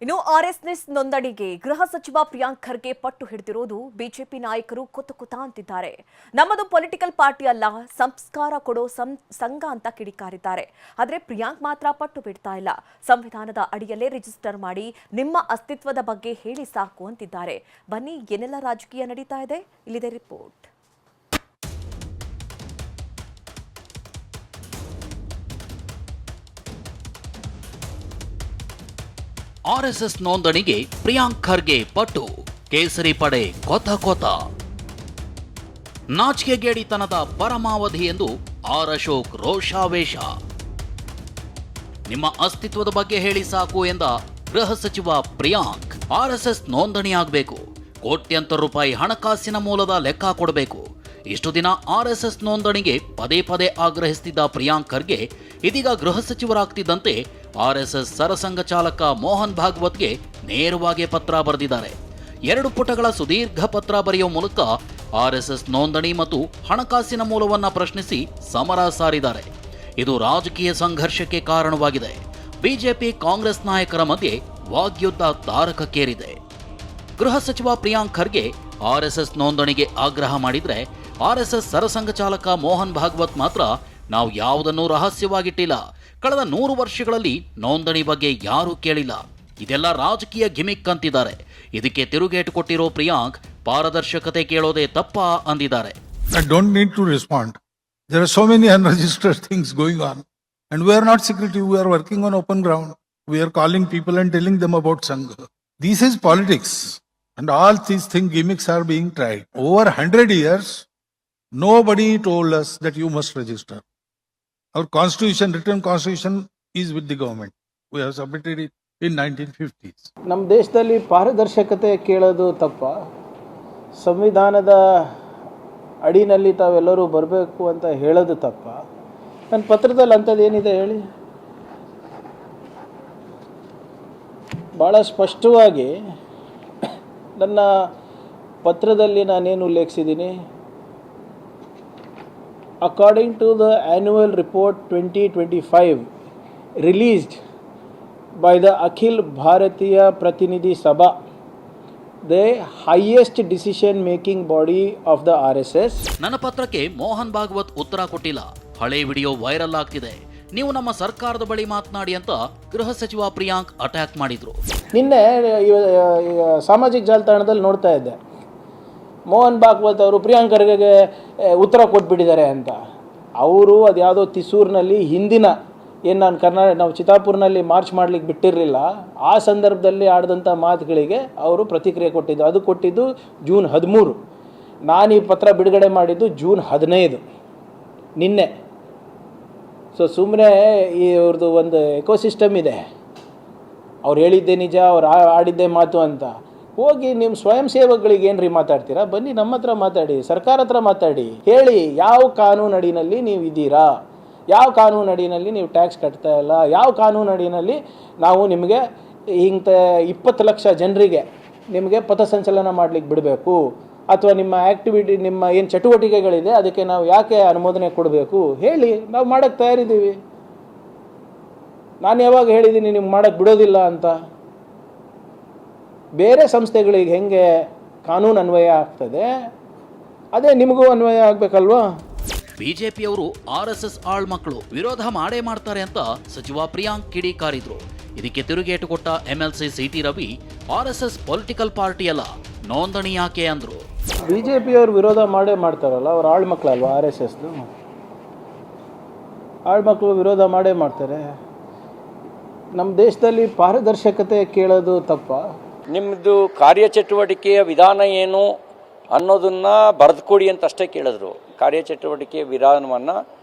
ಇನ್ನು ಆರ್ಎಸ್ಎಸ್ ನೋಂದಣಿಗೆ ಗೃಹ ಸಚಿವ ಪ್ರಿಯಾಂಕ್ ಖರ್ಗೆ ಪಟ್ಟು ಹಿಡಿದಿರುವುದು ಬಿಜೆಪಿ ನಾಯಕರು ಕುತ ಅಂತಿದ್ದಾರೆ. ನಮ್ಮದು ಪೊಲಿಟಿಕಲ್ ಪಾರ್ಟಿ ಅಲ್ಲ, ಸಂಸ್ಕಾರ ಕೊಡೋ ಸಂಘ ಅಂತ ಕಿಡಿಕಾರಿದ್ದಾರೆ. ಆದರೆ ಪ್ರಿಯಾಂಕ್ ಮಾತ್ರ ಪಟ್ಟು ಬಿಡ್ತಾ ಇಲ್ಲ. ಸಂವಿಧಾನದ ಅಡಿಯಲ್ಲೇ ರಿಜಿಸ್ಟರ್ ಮಾಡಿ ನಿಮ್ಮ ಅಸ್ತಿತ್ವದ ಬಗ್ಗೆ ಹೇಳಿ ಸಾಕು ಅಂತಿದ್ದಾರೆ. ಬನ್ನಿ, ಏನೆಲ್ಲ ರಾಜಕೀಯ ನಡೀತಾ ಇದೆ, ಇಲ್ಲಿದೆ ರಿಪೋರ್ಟ್. ಆರ್ಎಸ್ಎಸ್ ನೋಂದಣಿಗೆ ಪ್ರಿಯಾಂಕ್ ಖರ್ಗೆ ಪಟ್ಟು, ಕೇಸರಿ ಪಡೆ ಕೊತ. ನಾಚಿಕೆಗೇಡಿತನದ ಪರಮಾವಧಿ ಎಂದು ಆರ್ ಅಶೋಕ್ ರೋಷಾವೇಶ. ನಿಮ್ಮ ಅಸ್ತಿತ್ವದ ಬಗ್ಗೆ ಹೇಳಿ ಸಾಕು ಎಂದ ಗೃಹ ಸಚಿವ ಪ್ರಿಯಾಂಕ್. ಆರ್ಎಸ್ಎಸ್ ನೋಂದಣಿಯಾಗಬೇಕು, ಕೋಟ್ಯಂತರ ರೂಪಾಯಿ ಹಣಕಾಸಿನ ಮೂಲದ ಲೆಕ್ಕ ಕೊಡಬೇಕು. ಇಷ್ಟು ದಿನ ಆರ್ಎಸ್ಎಸ್ ನೋಂದಣಿಗೆ ಪದೇ ಆಗ್ರಹಿಸುತ್ತಿದ್ದ ಪ್ರಿಯಾಂಕ್ ಖರ್ಗೆ ಇದೀಗ ಗೃಹ ಸಚಿವರಾಗ್ತಿದ್ದಂತೆ ಆರ್ಎಸ್ಎಸ್ ಸರಸಂಘ ಚಾಲಕ ಮೋಹನ್ ಭಾಗವತ್ಗೆ ನೇರವಾಗಿ ಪತ್ರ ಬರೆದಿದ್ದಾರೆ. 2 ಪುಟಗಳ ಸುದೀರ್ಘ ಪತ್ರ ಬರೆಯುವ ಮೂಲಕ ಆರ್ಎಸ್ಎಸ್ ನೋಂದಣಿ ಮತ್ತು ಹಣಕಾಸಿನ ಮೂಲವನ್ನ ಪ್ರಶ್ನಿಸಿ ಸಮರ ಸಾರಿದ್ದಾರೆ. ಇದು ರಾಜಕೀಯ ಸಂಘರ್ಷಕ್ಕೆ ಕಾರಣವಾಗಿದೆ. ಬಿಜೆಪಿ ಕಾಂಗ್ರೆಸ್ ನಾಯಕರ ಮಧ್ಯೆ ವಾಗ್ಯುದ್ಧ ತಾರಕಕ್ಕೇರಿದೆ. ಗೃಹ ಸಚಿವ ಪ್ರಿಯಾಂಕ್ ಖರ್ಗೆ ಆರ್ಎಸ್ಎಸ್ ನೋಂದಣಿಗೆ ಆಗ್ರಹ ಮಾಡಿದ್ರೆ, ಆರ್ಎಸ್ಎಸ್ ಸರಸಂಘ ಚಾಲಕ ಮೋಹನ್ ಭಾಗವತ್ ಮಾತ್ರ ನಾವು ಯಾವುದನ್ನೂ ರಹಸ್ಯವಾಗಿಟ್ಟಿಲ್ಲ, ಕಳೆದ 100 ವರ್ಷಗಳಲ್ಲಿ ನೋಂದಣಿ ಬಗ್ಗೆ ಯಾರೂ ಕೇಳಿಲ್ಲ, ಇದೆಲ್ಲ ರಾಜಕೀಯ ಗಿಮಿಕ್ ಅಂತಿದ್ದಾರೆ. ಇದಕ್ಕೆ ತಿರುಗೇಟು ಕೊಟ್ಟಿರೋ ಪ್ರಿಯಾಂಕ್ ಪಾರದರ್ಶಕತೆ ಕೇಳೋದೇ ತಪ್ಪಾ ಅಂದಿದ್ದಾರೆ. I don't need to respond. There are so many unregistered things going on. And we are not secretive, we are working on open ground. We are calling people and telling them about Sangha. This is politics. And all these gimmicks are being tried. Over 100 years, nobody told us that you must register. Our constitution, written constitution, is with the government. We have submitted it in 1950s. ನಮ್ಮ ದೇಶದಲ್ಲಿ ಪಾರದರ್ಶಕತೆ ಕೇಳೋದು ತಪ್ಪ? ಸಂವಿಧಾನದ ಅಡಿನಲ್ಲಿ ತಾವೆಲ್ಲರೂ ಬರಬೇಕು ಅಂತ ಹೇಳೋದು ತಪ್ಪ? ನನ್ನ ಪತ್ರದಲ್ಲಿ ಅಂಥದ್ದು ಏನಿದೆ ಹೇಳಿ? ಭಾಳ ಸ್ಪಷ್ಟವಾಗಿ ನನ್ನ ಪತ್ರದಲ್ಲಿ ನಾನೇನು ಉಲ್ಲೇಖಿಸಿದ್ದೀನಿ, according to the annual report 2025 released by the Akhil Bharatiya Pratinidhi Sabha, the highest decision making body of the RSS. ನನ್ನ ಪತ್ರಕ್ಕೆ ಮೋಹನ್ ಭಾಗವತ್ ಉತ್ತರ ಕೊಟ್ಟಿಲ್ಲ. ಹಳೆ ವಿಡಿಯೋ ವೈರಲ್ ಆಗ್ತಿದೆ. ನೀವು ನಮ್ಮ ಸರ್ಕಾರದ ಬಳಿ ಮಾತನಾಡಿ ಅಂತ ಗೃಹ ಸಚಿವ ಪ್ರಿಯಾಂಕ್ ಅಟ್ಯಾಕ್ ಮಾಡಿದ್ರು. ನಿನ್ನೆ ಸಾಮಾಜಿಕ ಜಾಲತಾಣದಲ್ಲಿ ನೋಡ್ತಾ ಇದ್ದೆ, ಮೋಹನ್ ಭಾಗವತ್ ಅವರು ಪ್ರಿಯಾಂಕ್ ಖರ್ಗೆಗೆ ಉತ್ತರ ಕೊಟ್ಬಿಟ್ಟಿದ್ದಾರೆ ಅಂತ. ಅವರು ಅದು ಯಾವುದೋ ತಿಸೂರಿನಲ್ಲಿ ಹಿಂದಿನ ಏನು ನಾವು ಚಿತ್ತಾಪುರ್ನಲ್ಲಿ ಮಾರ್ಚ್ ಮಾಡ್ಲಿಕ್ಕೆ ಬಿಟ್ಟಿರಲಿಲ್ಲ, ಆ ಸಂದರ್ಭದಲ್ಲಿ ಆಡಿದಂಥ ಮಾತುಗಳಿಗೆ ಅವರು ಪ್ರತಿಕ್ರಿಯೆ ಕೊಟ್ಟಿದ್ದು. ಅದು ಕೊಟ್ಟಿದ್ದು ಜೂನ್ 13. ನಾನು ಈ ಪತ್ರ ಬಿಡುಗಡೆ ಮಾಡಿದ್ದು ಜೂನ್ 15 ನಿನ್ನೆ. ಸೊ ಸುಮ್ಮನೆ ಇವ್ರದ್ದು ಒಂದು ಎಕೋಸಿಸ್ಟಮ್ ಇದೆ, ಅವ್ರು ಹೇಳಿದ್ದೇ ನಿಜ, ಅವ್ರು ಆಡಿದ್ದೇ ಮಾತು ಅಂತ. ಹೋಗಿ ನಿಮ್ಮ ಸ್ವಯಂ ಸೇವಕಗಳಿಗೆ ಏನ್ರಿ ಮಾತಾಡ್ತೀರಾ? ಬನ್ನಿ ನಮ್ಮ ಹತ್ರ ಮಾತಾಡಿ, ಸರ್ಕಾರ ಹತ್ರ ಮಾತಾಡಿ, ಹೇಳಿ ಯಾವ ಕಾನೂನು ಅಡಿನಲ್ಲಿ ನೀವು ಇದ್ದೀರಾ, ಯಾವ ಕಾನೂನು ಅಡಿನಲ್ಲಿ ನೀವು ಟ್ಯಾಕ್ಸ್ ಕಟ್ತಾ ಇಲ್ಲ, ಯಾವ ಕಾನೂನು ಅಡಿನಲ್ಲಿ ನಾವು ನಿಮಗೆ ಇಂಥ 20 ಲಕ್ಷ ಜನರಿಗೆ ನಿಮಗೆ ಪಥಸಂಚಲನ ಮಾಡಲಿಕ್ಕೆ ಬಿಡಬೇಕು, ಅಥವಾ ನಿಮ್ಮ ಆ್ಯಕ್ಟಿವಿಟಿ, ನಿಮ್ಮ ಏನು ಚಟುವಟಿಕೆಗಳಿದೆ ಅದಕ್ಕೆ ನಾವು ಯಾಕೆ ಅನುಮೋದನೆ ಕೊಡಬೇಕು ಹೇಳಿ, ನಾವು ಮಾಡೋಕ್ಕೆ ತಯಾರಿದ್ದೀವಿ. ನಾನು ಯಾವಾಗ ಹೇಳಿದ್ದೀನಿ ನಿಮ್ಗೆ ಮಾಡೋಕ್ಕೆ ಬಿಡೋದಿಲ್ಲ ಅಂತ? ಬೇರೆ ಸಂಸ್ಥೆಗಳಿಗೆ ಹೆಂಗೆ ಕಾನೂನು ಅನ್ವಯ ಆಗ್ತದೆ, ಅದೇ ನಿಮಗೂ ಅನ್ವಯ ಆಗಬೇಕಲ್ವಾ? ಬಿಜೆಪಿಯವರು ಆರ್ಎಸ್ಎಸ್ ಆಳ್ಮಕ್ಕಳು ವಿರೋಧ ಮಾಡೇ ಮಾಡ್ತಾರೆ ಅಂತ ಸಚಿವ ಪ್ರಿಯಾಂಕ್ ಕಿಡಿಕಾರಿದ್ರು. ಇದಕ್ಕೆ ತಿರುಗೇಟು ಕೊಟ್ಟ MLC city Ravi, RSS political party ಅಲ್ಲ, ನೋಂದಣಿ ಯಾಕೆ ಅಂದ್ರು. ಬಿಜೆಪಿಯವರು ವಿರೋಧ ಮಾಡೇ ಮಾಡ್ತಾರಲ್ಲ, ಅವ್ರ ಆಳ್ಮಕ್ಳಲ್ವಾ RSSದು? ಆಳ್ಮಕ್ಳು ವಿರೋಧ ಮಾಡೇ ಮಾಡ್ತಾರೆ. ನಮ್ಮ ದೇಶದಲ್ಲಿ ಪಾರದರ್ಶಕತೆ ಕೇಳೋದು ತಪ್ಪ? ನಿಮ್ಮದು ಕಾರ್ಯಚಟುವಟಿಕೆಯ ವಿಧಾನ ಏನು ಅನ್ನೋದನ್ನು ಬರೆದುಕೊಡಿ ಅಂತ ಅಷ್ಟೇ ಕೇಳಿದ್ರು. ಕಾರ್ಯಚಟುವಟಿಕೆಯ ವಿಧಾನವನ್ನು,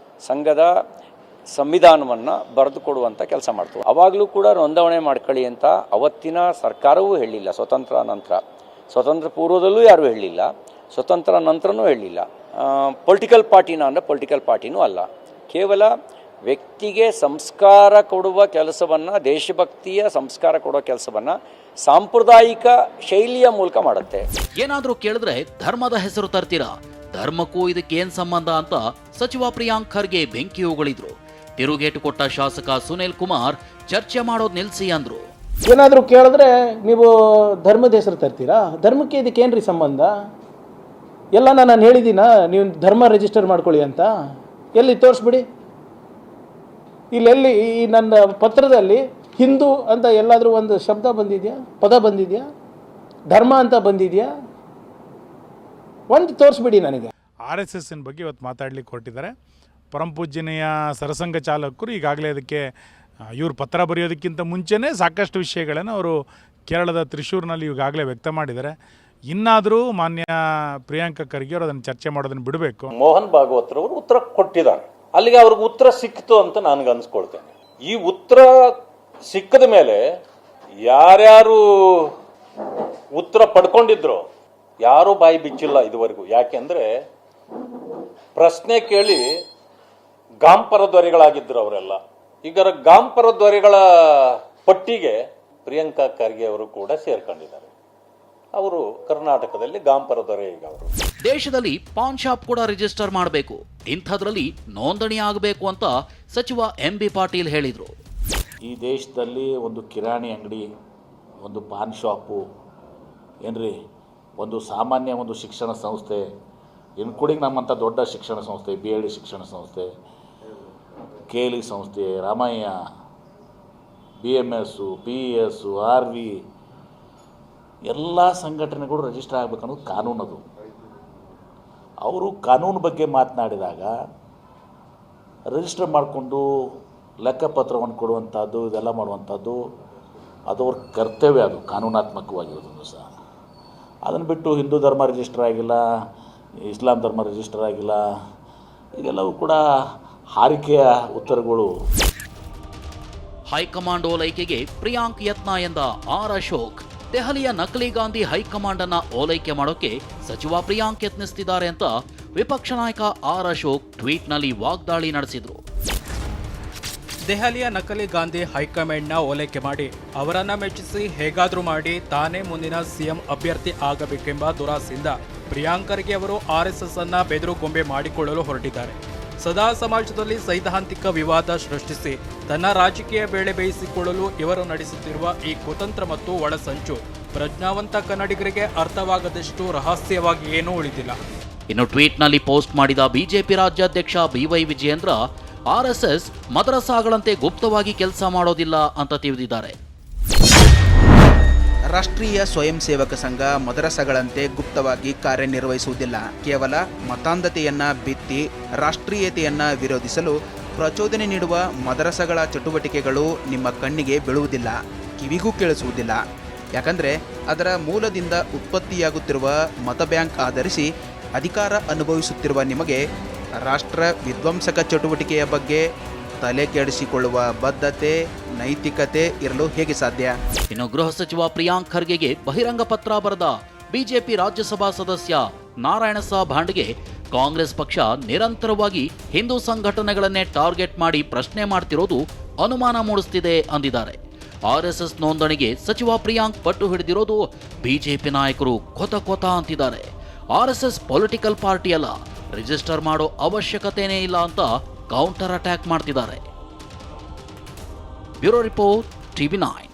ಸಂಘದ ಸಂವಿಧಾನವನ್ನು ಬರೆದು ಕೊಡುವಂಥ ಕೆಲಸ ಮಾಡ್ತು. ಆವಾಗಲೂ ಕೂಡ ನೋಂದಣಿ ಮಾಡ್ಕೊಳ್ಳಿ ಅಂತ ಅವತ್ತಿನ ಸರ್ಕಾರವೂ ಹೇಳಿಲ್ಲ. ಸ್ವತಂತ್ರ ನಂತರ, ಸ್ವತಂತ್ರ ಪೂರ್ವದಲ್ಲೂ ಯಾರೂ ಹೇಳಿಲ್ಲ, ಸ್ವತಂತ್ರ ನಂತರನೂ ಹೇಳಿಲ್ಲ. ಪೊಲಿಟಿಕಲ್ ಪಾರ್ಟಿನ ಅಂದರೆ ಪೊಲಿಟಿಕಲ್ ಪಾರ್ಟಿನೂ ಅಲ್ಲ, ಕೇವಲ ವ್ಯಕ್ತಿಗೆ ಸಂಸ್ಕಾರ ಕೊಡುವ ಕೆಲಸವನ್ನು, ದೇಶಭಕ್ತಿಯ ಸಂಸ್ಕಾರ ಕೊಡುವ ಕೆಲಸವನ್ನು ಸಾಂಪ್ರದಾಯಿಕ ಶೈಲಿಯ ಮೂಲಕ ಮಾಡುತ್ತೆ. ಏನಾದರೂ ಕೇಳಿದ್ರೆ ಧರ್ಮದ ಹೆಸರು ತರ್ತೀರಾ, ಧರ್ಮಕ್ಕೂ ಇದಕ್ಕೇನ್ ಸಂಬಂಧ ಅಂತ ಸಚಿವ ಪ್ರಿಯಾಂಕ್ ಖರ್ಗೆ ಬೆಂಕಿ ಉಗುಳಿದ್ರು. ತಿರುಗೇಟು ಕೊಟ್ಟ ಶಾಸಕ ಸುನಿಲ್ ಕುಮಾರ್ ಚರ್ಚೆ ಮಾಡೋದು ನಿಲ್ಲಿಸಿ ಅಂದ್ರು. ಏನಾದರೂ ಕೇಳಿದ್ರೆ ನೀವು ಧರ್ಮದ ಹೆಸರು ತರ್ತೀರಾ? ಧರ್ಮಕ್ಕೆ ಇದಕ್ಕೆ ಏನ್ರಿ ಸಂಬಂಧ? ಎಲ್ಲ ನಾನು ಹೇಳಿದ್ದೀನ ನೀವು ಧರ್ಮ ರಿಜಿಸ್ಟರ್ ಮಾಡ್ಕೊಳ್ಳಿ ಅಂತ? ಎಲ್ಲಿ ತೋರಿಸ್ಬಿಡಿ. ಇಲ್ಲೆಲ್ಲಿ ಈ ನನ್ನ ಪತ್ರದಲ್ಲಿ ಹಿಂದೂ ಅಂತ ಎಲ್ಲಾದರೂ ಒಂದು ಶಬ್ದ ಬಂದಿದೆಯಾ, ಪದ ಬಂದಿದೆಯಾ, ಧರ್ಮ ಅಂತ ಬಂದಿದೆಯಾ? ಒಂದು ತೋರಿಸ್ಬಿಡಿ ನನಗೆ. RSS ಬಗ್ಗೆ ಇವತ್ತು ಮಾತಾಡ್ಲಿಕ್ಕೆ ಹೊರಟಿದ್ದಾರೆ. ಪರಮಪೂಜ್ಯನೆಯ ಸರಸಂಘ ಚಾಲಕರು ಈಗಾಗಲೇ ಅದಕ್ಕೆ ಇವರು ಪತ್ರ ಬರೆಯೋದಕ್ಕಿಂತ ಮುಂಚೆನೇ ಸಾಕಷ್ಟು ವಿಷಯಗಳನ್ನು ಅವರು ಕೇರಳದ ತ್ರಿಶೂರ್ನಲ್ಲಿ ಈಗಾಗಲೇ ವ್ಯಕ್ತ ಮಾಡಿದ್ದಾರೆ. ಇನ್ನಾದರೂ ಮಾನ್ಯ ಪ್ರಿಯಾಂಕ ಖರ್ಗೆ ಅವರು ಅದನ್ನು ಚರ್ಚೆ ಮಾಡೋದನ್ನು ಬಿಡಬೇಕು. ಮೋಹನ್ ಭಾಗವತರವರು ಉತ್ತರ ಕೊಟ್ಟಿದ್ದಾರೆ, ಅಲ್ಲಿಗೆ ಅವ್ರಿಗೆ ಉತ್ತರ ಸಿಕ್ತು ಅಂತ ನನಗೆ ಅನ್ಸ್ಕೊಳ್ತೇನೆ. ಈ ಉತ್ತರ ಸಿಕ್ಕದ ಮೇಲೆ ಯಾರ್ಯಾರು ಉತ್ತರ ಪಡ್ಕೊಂಡಿದ್ರು ಯಾರೂ ಬಾಯಿ ಬಿಚ್ಚಿಲ್ಲ ಇದುವರೆಗೂ. ಯಾಕೆಂದ್ರೆ ಪ್ರಶ್ನೆ ಕೇಳಿ ಗಾಂಪರ ದೊರೆಗಳಾಗಿದ್ರು ಅವರೆಲ್ಲ. ಈಗ ಗಾಂಪರ ದೊರೆಗಳ ಪಟ್ಟಿಗೆ ಪ್ರಿಯಾಂಕಾ ಖರ್ಗೆ ಅವರು ಕೂಡ ಸೇರ್ಕೊಂಡಿದ್ದಾರೆ. ಅವರು ಕರ್ನಾಟಕದಲ್ಲಿ ಗಾಂಪರ ದೊರೆ. ಈಗ ಅವರು ದೇಶದಲ್ಲಿ ಪಾನ್ ಶಾಪ್ ಕೂಡ ರಿಜಿಸ್ಟರ್ ಮಾಡಬೇಕು, ಇಂಥದ್ರಲ್ಲಿ ನೋಂದಣಿ ಆಗಬೇಕು ಅಂತ ಸಚಿವ MB ಪಾಟೀಲ್ ಹೇಳಿದರು. ಈ ದೇಶದಲ್ಲಿ ಒಂದು ಕಿರಾಣಿ ಅಂಗಡಿ, ಒಂದು ಪಾನ್ ಶಾಪು ಏನ್ರಿ, ಒಂದು ಸಾಮಾನ್ಯ ಒಂದು ಶಿಕ್ಷಣ ಸಂಸ್ಥೆ, ಇನ್ಕ್ಲೂಡಿಂಗ್ ನಮ್ಮಂಥ ದೊಡ್ಡ ಶಿಕ್ಷಣ ಸಂಸ್ಥೆ, BLD ಶಿಕ್ಷಣ ಸಂಸ್ಥೆ, KLE ಸಂಸ್ಥೆ, ರಾಮಯ್ಯ, BMS, PES, RV ಎಲ್ಲ ಸಂಘಟನೆಗಳು ರಿಜಿಸ್ಟರ್ ಆಗಬೇಕನ್ನೋದು ಕಾನೂನದು. ಅವರು ಕಾನೂನು ಬಗ್ಗೆ ಮಾತನಾಡಿದಾಗ ರಿಜಿಸ್ಟರ್ ಮಾಡಿಕೊಂಡು ಲೆಕ್ಕಪತ್ರವನ್ನು ಕೊಡುವಂಥದ್ದು, ಇದೆಲ್ಲ ಮಾಡುವಂಥದ್ದು ಅದು ಅವ್ರ ಕರ್ತವ್ಯ, ಅದು ಕಾನೂನಾತ್ಮಕವಾಗಿರೋದು ಸಹ. ಅದನ್ನು ಬಿಟ್ಟು ಹಿಂದೂ ಧರ್ಮ ರಿಜಿಸ್ಟರ್ ಆಗಿಲ್ಲ, ಇಸ್ಲಾಂ ಧರ್ಮ ರಿಜಿಸ್ಟರ್ ಆಗಿಲ್ಲ, ಇದೆಲ್ಲವೂ ಕೂಡ ಹಾರಿಕೆಯ ಉತ್ತರಗಳು. ಹೈಕಮಾಂಡ್ ಓಲೈಕೆಗೆ ಪ್ರಿಯಾಂಕ್ ಯತ್ನ ಎಂದ ಆರ್ ಅಶೋಕ್, ದೆಹಲಿಯ ನಕಲಿ ಗಾಂಧಿ ಹೈಕಮಾಂಡ್ ಅನ್ನ ಓಲೈಕೆ ಮಾಡೋಕೆ ಸಚಿವ ಪ್ರಿಯಾಂಕ್ ಯತ್ನಿಸುತ್ತಿದ್ದಾರೆ ಅಂತ ವಿಪಕ್ಷ ನಾಯಕ ಆರ್ ಅಶೋಕ್ ಟ್ವೀಟ್ನಲ್ಲಿ ವಾಗ್ದಾಳಿ ನಡೆಸಿದ್ರು. ದೆಹಲಿಯ ನಕಲಿ ಗಾಂಧಿ ಹೈಕಮಾಂಡ್ನ ಓಲೈಕೆ ಮಾಡಿ ಅವರನ್ನ ಮೆಚ್ಚಿಸಿ ಹೇಗಾದ್ರೂ ಮಾಡಿ ತಾನೇ ಮುಂದಿನ CM ಅಭ್ಯರ್ಥಿ ಆಗಬೇಕೆಂಬ ದುರಾಸೆಯಿಂದ ಪ್ರಿಯಾಂಕ್ ಖರ್ಗೆ ಅವರು RSS ಅನ್ನ ಬೆದರುಗೊಂಬೆ ಮಾಡಿಕೊಳ್ಳಲು ಹೊರಟಿದ್ದಾರೆ. ಸದಾ ಸಮಾಜದಲ್ಲಿ ಸೈದ್ಧಾಂತಿಕ ವಿವಾದ ಸೃಷ್ಟಿಸಿ ತನ್ನ ರಾಜಕೀಯ ಬೇಳೆ ಬೇಯಿಸಿಕೊಳ್ಳಲು ಇವರು ನಡೆಸುತ್ತಿರುವ ಈ ಕುತಂತ್ರ ಮತ್ತು ಒಳಸಂಚು ಪ್ರಜ್ಞಾವಂತ ಕನ್ನಡಿಗರಿಗೆ ಅರ್ಥವಾಗದಷ್ಟು ರಹಸ್ಯವಾಗಿ ಏನೂ ಉಳಿದಿಲ್ಲ. ಇನ್ನು ಟ್ವೀಟ್ನಲ್ಲಿ ಪೋಸ್ಟ್ ಮಾಡಿದ ಬಿಜೆಪಿ ರಾಜ್ಯಾಧ್ಯಕ್ಷ BY ವಿಜಯೇಂದ್ರ, RSS ಮದರಸಾಗಳಂತೆ ಗುಪ್ತವಾಗಿ ಕೆಲಸ ಮಾಡೋದಿಲ್ಲ ಅಂತ ತಿಳಿದಿದ್ದಾರೆ. ರಾಷ್ಟ್ರೀಯ ಸ್ವಯಂ ಸೇವಕ ಸಂಘ ಮದರಸಗಳಂತೆ ಗುಪ್ತವಾಗಿ ಕಾರ್ಯನಿರ್ವಹಿಸುವುದಿಲ್ಲ. ಕೇವಲ ಮತಾಂಧತೆಯನ್ನ ಬಿತ್ತಿ ರಾಷ್ಟ್ರೀಯತೆಯನ್ನ ವಿರೋಧಿಸಲು ಪ್ರಚೋದನೆ ನೀಡುವ ಮದರಸಗಳ ಚಟುವಟಿಕೆಗಳು ನಿಮ್ಮ ಕಣ್ಣಿಗೆ ಬೀಳುವುದಿಲ್ಲ, ಕಿವಿಗೂ ಕೇಳಿಸುವುದಿಲ್ಲ. ಯಾಕಂದರೆ ಅದರ ಮೂಲದಿಂದ ಉತ್ಪತ್ತಿಯಾಗುತ್ತಿರುವ ಮತ ಬ್ಯಾಂಕ್ ಆಧರಿಸಿ ಅಧಿಕಾರ ಅನುಭವಿಸುತ್ತಿರುವ ನಿಮಗೆ ರಾಷ್ಟ್ರ ವಿಧ್ವಂಸಕ ಚಟುವಟಿಕೆಯ ಬಗ್ಗೆ ತಲೆ ಕೆಡಿಸಿಕೊಳ್ಳುವ ಬದ್ಧತೆ, ನೈತಿಕತೆ ಇರಲು ಹೇಗೆ ಸಾಧ್ಯ? ಇನ್ನು ಗೃಹ ಸಚಿವ ಪ್ರಿಯಾಂಕ್ ಖರ್ಗೆಗೆ ಬಹಿರಂಗ ಪತ್ರ ಬರೆದ ಬಿಜೆಪಿ ರಾಜ್ಯಸಭಾ ಸದಸ್ಯ ನಾರಾಯಣಸಾಬ್ ಭಾಂಡ್ಗೆ ಕಾಂಗ್ರೆಸ್ ಪಕ್ಷ ನಿರಂತರವಾಗಿ ಹಿಂದೂ ಸಂಘಟನೆಗಳನ್ನೇ ಟಾರ್ಗೆಟ್ ಮಾಡಿ ಪ್ರಶ್ನೆ ಮಾಡ್ತಿರೋದು ಅನುಮಾನ ಮೂಡಿಸ್ತಿದೆ ಅಂದಿದ್ದಾರೆ. RSS ನೋಂದಣಿಗೆ ಸಚಿವ ಪ್ರಿಯಾಂಕ್ ಪಟ್ಟು ಹಿಡಿದಿರೋದು ಬಿಜೆಪಿ ನಾಯಕರು ಕೊತ ಅಂತಿದ್ದಾರೆ. RSS ಪೊಲಿಟಿಕಲ್ ಪಾರ್ಟಿ ಅಲ್ಲ, ರಿಜಿಸ್ಟರ್ ಮಾಡೋ ಅವಶ್ಯಕತೆನೇ ಇಲ್ಲ ಅಂತ ಕೌಂಟರ್ ಅಟ್ಯಾಕ್ ಮಾಡ್ತಿದ್ದಾರೆ. Bureau report, TV9.